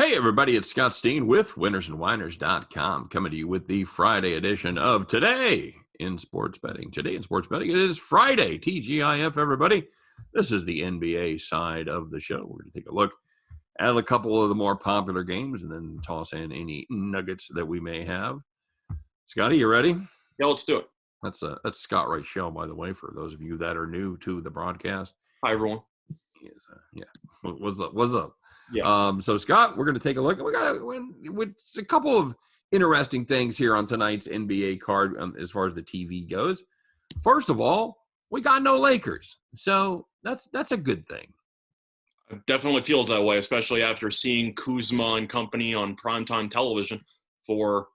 Hey, everybody, it's Scott Steen with winnersandwhiners.com coming to you with the Friday edition of Today in Sports Betting. Today in Sports Betting, it is Friday, TGIF, everybody. This is the NBA side of the show. We're going to take a look at a couple of the more popular games and then toss in any nuggets that we may have. Scotty, you ready? Yeah, let's do it. That's Scott Reichel, by the way, for those of you that are new to the broadcast. Hi, everyone. Yeah. What's up? Yeah. So Scott, we're going to take a look. We got a couple of interesting things here on tonight's NBA card as far as the TV goes. First of all, we got no Lakers, so that's a good thing. It definitely feels that way, especially after seeing Kuzma and company on primetime television for,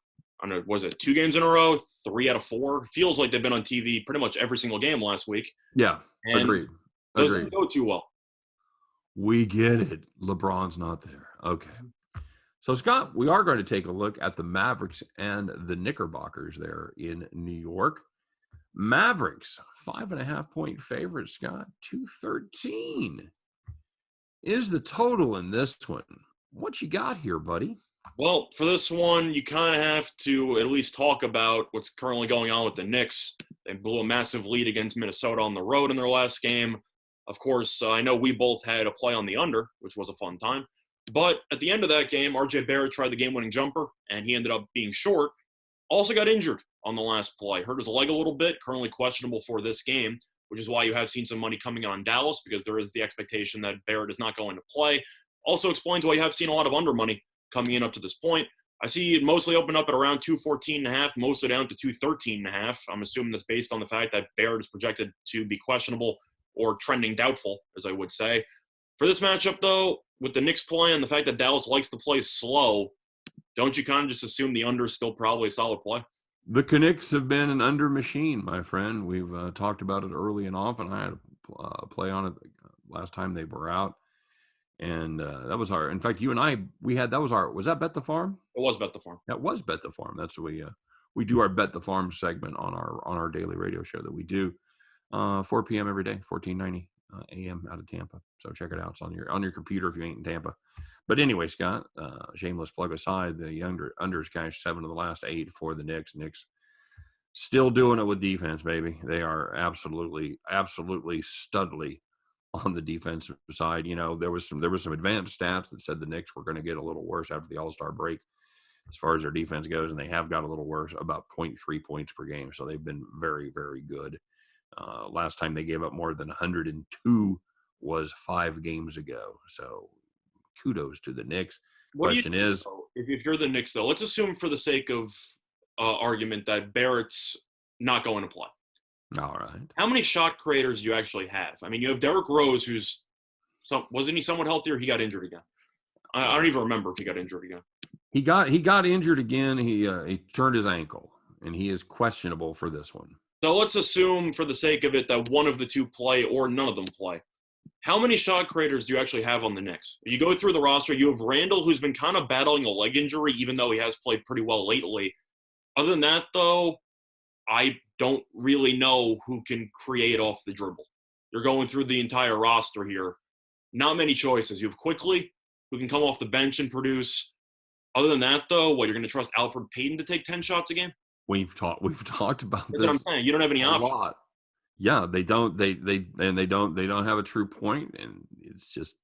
I don't know, was it 2 games in a row, 3 out of 4? Feels like they've been on TV pretty much every single game last week. Yeah, and agreed. Doesn't go too well. We get it. LeBron's not there. Okay. So, Scott, we are going to take a look at the Mavericks and the Knickerbockers there in New York. Mavericks, 5.5-point favorite, Scott. 213 is the total in this one. What you got here, buddy? Well, for this one, you kind of have to at least talk about what's currently going on with the Knicks. They blew a massive lead against Minnesota on the road in their last game. Of course, I know we both had a play on the under, which was a fun time. But at the end of that game, R.J. Barrett tried the game-winning jumper, and he ended up being short. Also got injured on the last play. Hurt his leg a little bit, currently questionable for this game, which is why you have seen some money coming on Dallas, because there is the expectation that Barrett is not going to play. Also explains why you have seen a lot of under money coming in up to this point. I see it mostly open up at around 214.5, mostly down to 213.5. I'm assuming that's based on the fact that Barrett is projected to be questionable or trending doubtful, as I would say. For this matchup, though, with the Knicks play and the fact that Dallas likes to play slow, don't you kind of just assume the under is still probably a solid play? The Knicks have been an under machine, my friend. We've talked about it early and often. I had a play on it last time they were out. And that was in fact, you and I, was that Bet the Farm? It was Bet the Farm. That was Bet the Farm. That's what we do our Bet the Farm segment on our daily radio show that we do 4 p.m. every day, 1490 a.m. out of Tampa. So check it out. It's on your computer if you ain't in Tampa. But anyway, Scott, shameless plug aside, the unders cashed 7 of the last 8 for the Knicks. Knicks still doing it with defense, baby. They are absolutely studly on the defensive side. You know, there was some advanced stats that said the Knicks were going to get a little worse after the All-Star break as far as their defense goes, and they have got a little worse, about 0.3 points per game. So they've been very, very good. Last time they gave up more than 102 was 5 games ago. So kudos to the Knicks. Question is, if you're the Knicks, though, let's assume for the sake of argument that Barrett's not going to play. All right. How many shot creators do you actually have? I mean, you have Derrick Rose, wasn't he somewhat healthier? He got injured again. I don't even remember if he got injured again. He got injured again. He turned his ankle, and he is questionable for this one. So let's assume, for the sake of it, that one of the two play or none of them play. How many shot creators do you actually have on the Knicks? You go through the roster, you have Randall, who's been kind of battling a leg injury, even though he has played pretty well lately. Other than that, though, I don't really know who can create off the dribble. You're going through the entire roster here. Not many choices. You have Quickly, who can come off the bench and produce. Other than that, though, you're going to trust Alfred Payton to take 10 shots a game? We've talked about That's what I'm saying. You don't have any options. Lot. Yeah, they don't. They don't have a true point, and it's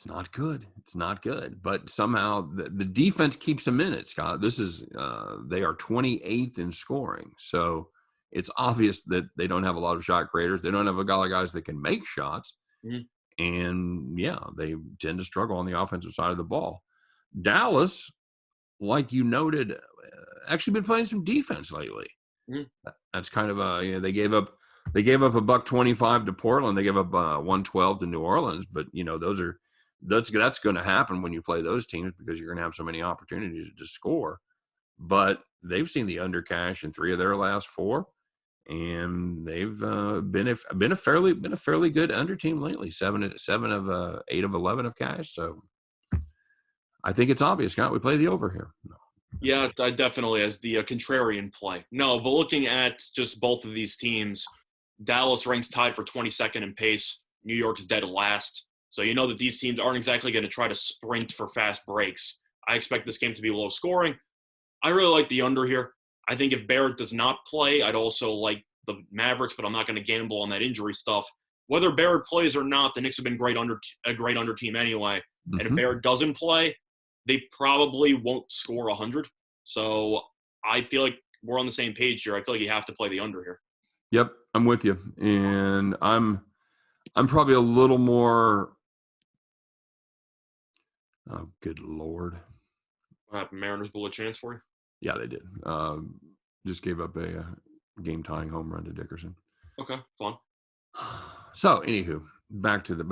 not good. It's not good. But somehow the defense keeps them in it, Scott. This is they are 28th in scoring, so it's obvious that they don't have a lot of shot creators. They don't have a lot of guys that can make shots, and yeah, they tend to struggle on the offensive side of the ball. Dallas, like you noted, actually been playing some defense lately. That's kind of they gave up a $125 to Portland. They gave up 112 to New Orleans, but you know that's going to happen when you play those teams because you're going to have so many opportunities to score. But they've seen the under cash in 3 of their last 4, and they've been a fairly good under team lately. 7 of 8 of 11 of cash. So I think it's obvious, Scott. We play the over here. Yeah, I definitely as the contrarian play. No, but looking at just both of these teams, Dallas ranks tied for 22nd in pace. New York's dead last. So you know that these teams aren't exactly going to try to sprint for fast breaks. I expect this game to be low scoring. I really like the under here. I think if Barrett does not play, I'd also like the Mavericks, but I'm not going to gamble on that injury stuff. Whether Barrett plays or not, the Knicks have been a great under team anyway. And if Barrett doesn't play, they probably won't score 100. So I feel like we're on the same page here. I feel like you have to play the under here. Yep, I'm with you, and I'm probably a little more. Oh, good Lord! What happened? Mariners blew a chance for you? Yeah, they did. Just gave up a game-tying home run to Dickerson. Okay, fun. So, anywho, back to the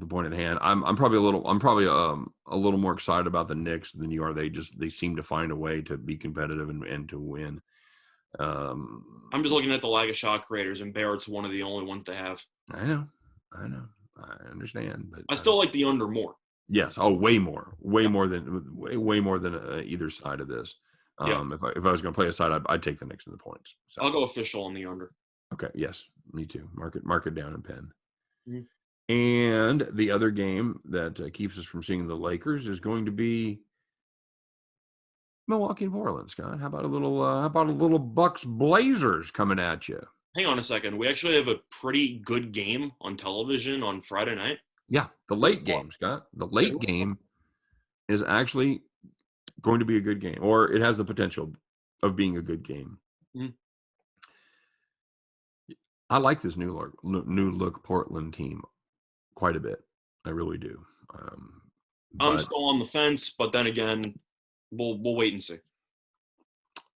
point at hand. I'm probably a little more excited about the Knicks than you are. They seem to find a way to be competitive and to win. I'm just looking at the lack of shot creators, and Barrett's one of the only ones they have. I know, I understand, but I still like the under more. Yes, way more than either side of this. If I was going to play a side, I'd take the Knicks in the points. So. I'll go official on the under. Okay. Yes, me too. Mark it down in pen. Mm-hmm. And the other game that keeps us from seeing the Lakers is going to be Milwaukee and Portland. Scott, how about a little Bucks Blazers coming at you? Hang on a second. We actually have a pretty good game on television on Friday night. Yeah, the late game, Scott. The late game is actually going to be a good game, or it has the potential of being a good game. Mm-hmm. I like this new look Portland team quite a bit. I really do. I'm still on the fence, but then again, we'll wait and see.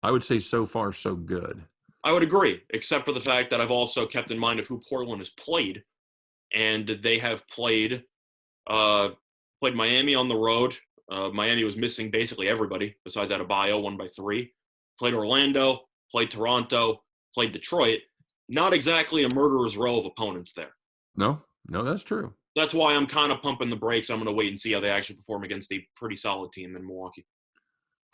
I would say so far so good. I would agree, except for the fact that I've also kept in mind of who Portland has played, and they have played Miami on the road. Miami was missing basically everybody besides Adebayo, won by 3. Played Orlando, played Toronto, played Detroit. Not exactly a murderer's row of opponents there. No, that's true. That's why I'm kind of pumping the brakes. I'm going to wait and see how they actually perform against a pretty solid team in Milwaukee.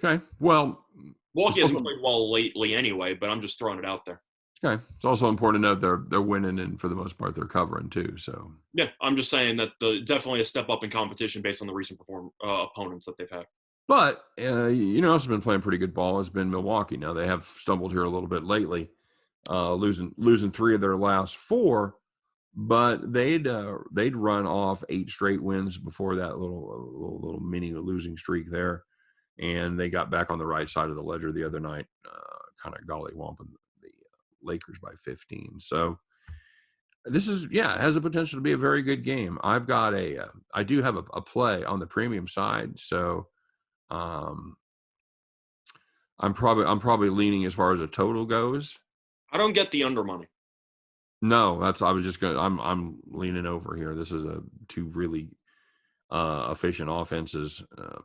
Okay, well, Milwaukee hasn't played well lately anyway, but I'm just throwing it out there. Okay, it's also important to note they're winning, and for the most part, they're covering too. So yeah, I'm just saying that definitely a step up in competition based on the recent opponents that they've had. But also been playing pretty good ball has been Milwaukee. Now they have stumbled here a little bit lately, losing 3 of their last 4, but they'd run off 8 straight wins before that little mini losing streak there, and they got back on the right side of the ledger the other night, kind of golly-womping the Lakers by 15. So this has the potential to be a very good game. I've got I do have a play on the premium side, so I'm probably leaning as far as a total goes. I don't get the under money. No, I'm leaning over here. This is two really efficient offenses.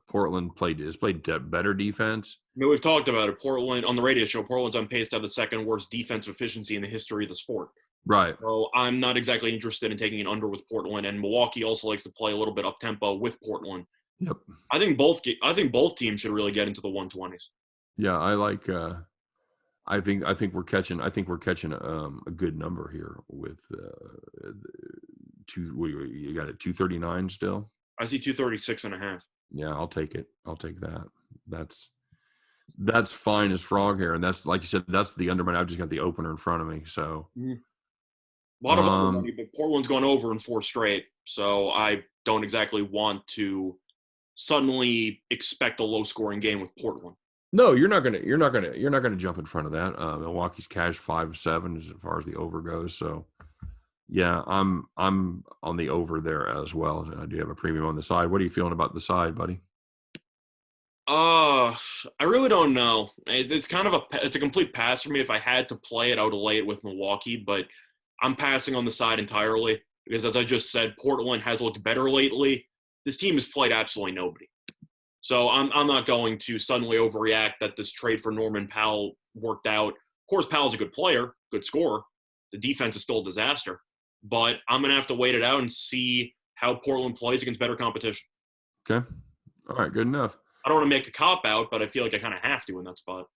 Portland has played better defense. I mean, we've talked about it. Portland on the radio show. Portland's on pace to have the second worst defensive efficiency in the history of the sport. Right. So I'm not exactly interested in taking an under with Portland, and Milwaukee also likes to play a little bit up tempo with Portland. Yep. I think both teams should really get into the 120s. Yeah, I like. I think we're catching. A good number here with you got it 239 still. I see 236.5. Yeah, I'll take it. I'll take that. That's fine as frog hair, and that's like you said. That's the under money. I've just got the opener in front of me, so. A lot of under money, but Portland's gone over in 4 straight, so I don't exactly want to suddenly expect a low-scoring game with Portland. No, you're not gonna jump in front of that. Milwaukee's cash 5-7 as far as the over goes. So, yeah, I'm on the over there as well. I do have a premium on the side. What are you feeling about the side, buddy? I really don't know. It's kind of it's a complete pass for me. If I had to play it, I would lay it with Milwaukee, but I'm passing on the side entirely because, as I just said, Portland has looked better lately. This team has played absolutely nobody. So I'm not going to suddenly overreact that this trade for Norman Powell worked out. Of course, Powell's a good player, good scorer. The defense is still a disaster. But I'm going to have to wait it out and see how Portland plays against better competition. Okay. All right, good enough. I don't want to make a cop-out, but I feel like I kind of have to in that spot.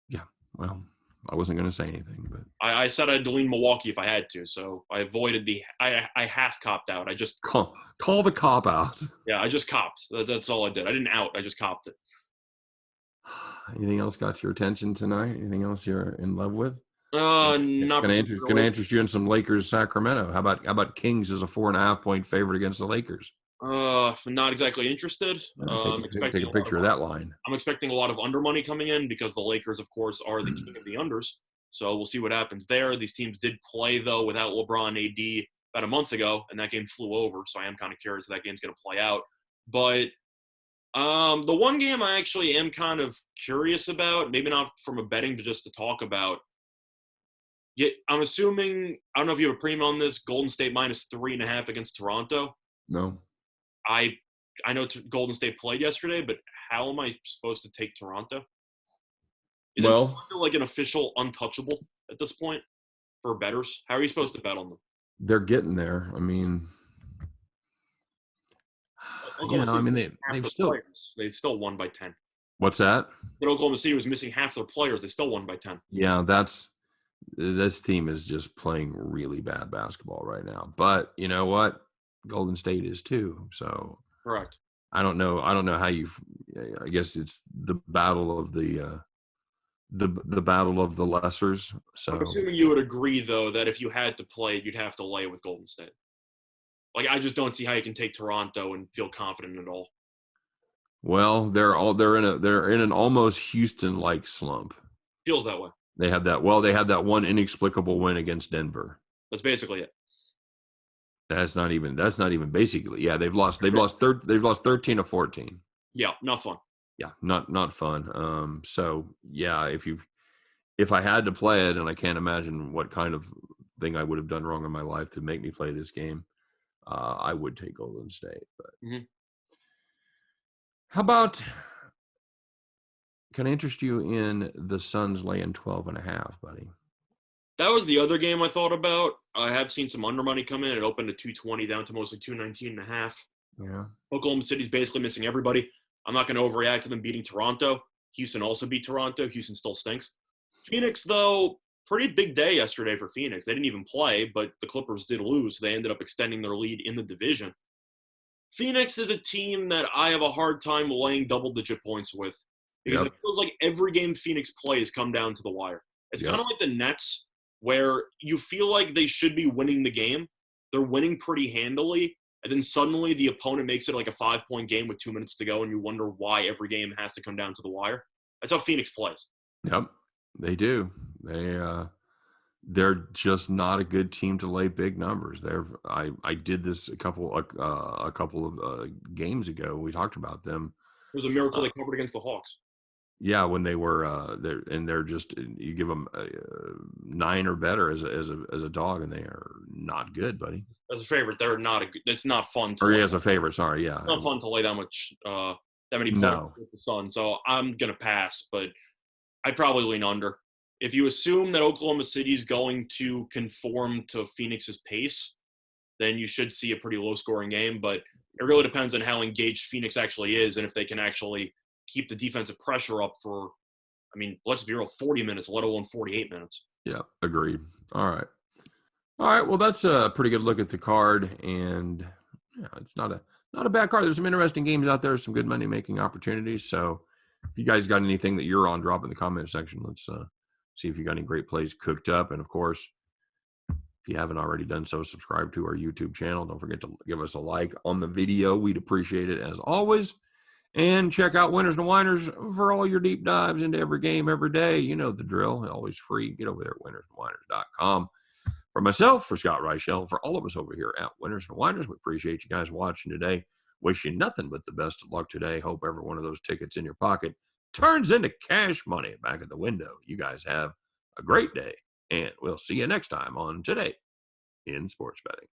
Yeah, well, I wasn't going to say anything, but I said I'd lean Milwaukee if I had to, so I avoided I half copped out. I just call the cop out. Yeah, I just copped. That's all I did. I didn't out. I just copped it. Anything else got your attention tonight? Anything else you're in love with? Not Can I particularly. interest you in some Lakers Sacramento? How about Kings as a 4.5 point favorite against the Lakers? Not exactly interested. Take a picture of that line. I'm expecting a lot of under money coming in because the Lakers, of course, are the king of the unders. So we'll see what happens there. These teams did play, though, without LeBron AD about a month ago, and that game flew over. So I am kind of curious how that game's going to play out. But the one game I actually am kind of curious about, maybe not from a betting, but just to talk about. Yeah, I'm assuming, I don't know if you have a premium on this, Golden State -3.5 against Toronto. No. I know Golden State played yesterday, but how am I supposed to take Toronto? Is Toronto like an official untouchable at this point for bettors? How are you supposed to bet on them? They're getting there. I mean, they still won by 10. What's that? Oklahoma City was missing half their players. They still won by 10. Yeah, this team is just playing really bad basketball right now. But you know what? Golden State is too. So correct. I don't know how you. I guess it's the battle of the battle of the lessers. So I'm assuming you would agree, though, that if you had to play, you'd have to lay with Golden State. Like, I just don't see how you can take Toronto and feel confident at all. Well, they're in an almost Houston-like slump. Feels that way. They had that one inexplicable win against Denver. That's basically it. That's not even basically. Yeah, they've lost 13 of 14. Yeah, not fun. Yeah, not fun. So yeah, if I had to play it, and I can't imagine what kind of thing I would have done wrong in my life to make me play this game, I would take Golden State. But how about? Can I interest you in the Suns laying 12.5, buddy? That was the other game I thought about. I have seen some under money come in. It opened at 220 down to mostly 219.5. Yeah. Oklahoma City's basically missing everybody. I'm not going to overreact to them beating Toronto. Houston also beat Toronto. Houston still stinks. Phoenix, though, pretty big day yesterday for Phoenix. They didn't even play, but the Clippers did lose. So they ended up extending their lead in the division. Phoenix is a team that I have a hard time laying double-digit points with because it feels like every game Phoenix plays come down to the wire. It's kind of like the Nets, where you feel like they should be winning the game. They're winning pretty handily, and then suddenly the opponent makes it like a 5-point game with 2 minutes to go, and you wonder why every game has to come down to the wire. That's how Phoenix plays. Yep, they do. They're just not a good team to lay big numbers. I did this a couple of games ago. We talked about them. It was a miracle they covered against the Hawks. Yeah, when they were they're just, you give them 9 or better as a dog, and they are not good, buddy. As a favorite, they're not it's not fun to. Or as a favorite, sorry, yeah. It's not fun to lay that many points with the Sun. So I'm gonna pass, but I'd probably lean under. If you assume that Oklahoma City is going to conform to Phoenix's pace, then you should see a pretty low-scoring game. But it really depends on how engaged Phoenix actually is, and if they can actually keep the defensive pressure up for, let's be real, 40 minutes, let alone 48 minutes. Yeah, agreed. All right. Well, that's a pretty good look at the card, and yeah, it's not a bad card. There's some interesting games out there, some good money-making opportunities. So if you guys got anything that you're on, drop in the comment section. Let's see if you got any great plays cooked up. And, of course, if you haven't already done so, subscribe to our YouTube channel. Don't forget to give us a like on the video. We'd appreciate it, as always. And check out Winners and Winers for all your deep dives into every game, every day. You know the drill. Always free. Get over there at winnersandwiners.com. For myself, for Scott Reichel, for all of us over here at Winners and Winers, we appreciate you guys watching today. Wish you nothing but the best of luck today. Hope every one of those tickets in your pocket turns into cash money back at the window. You guys have a great day, and we'll see you next time on Today in Sports Betting.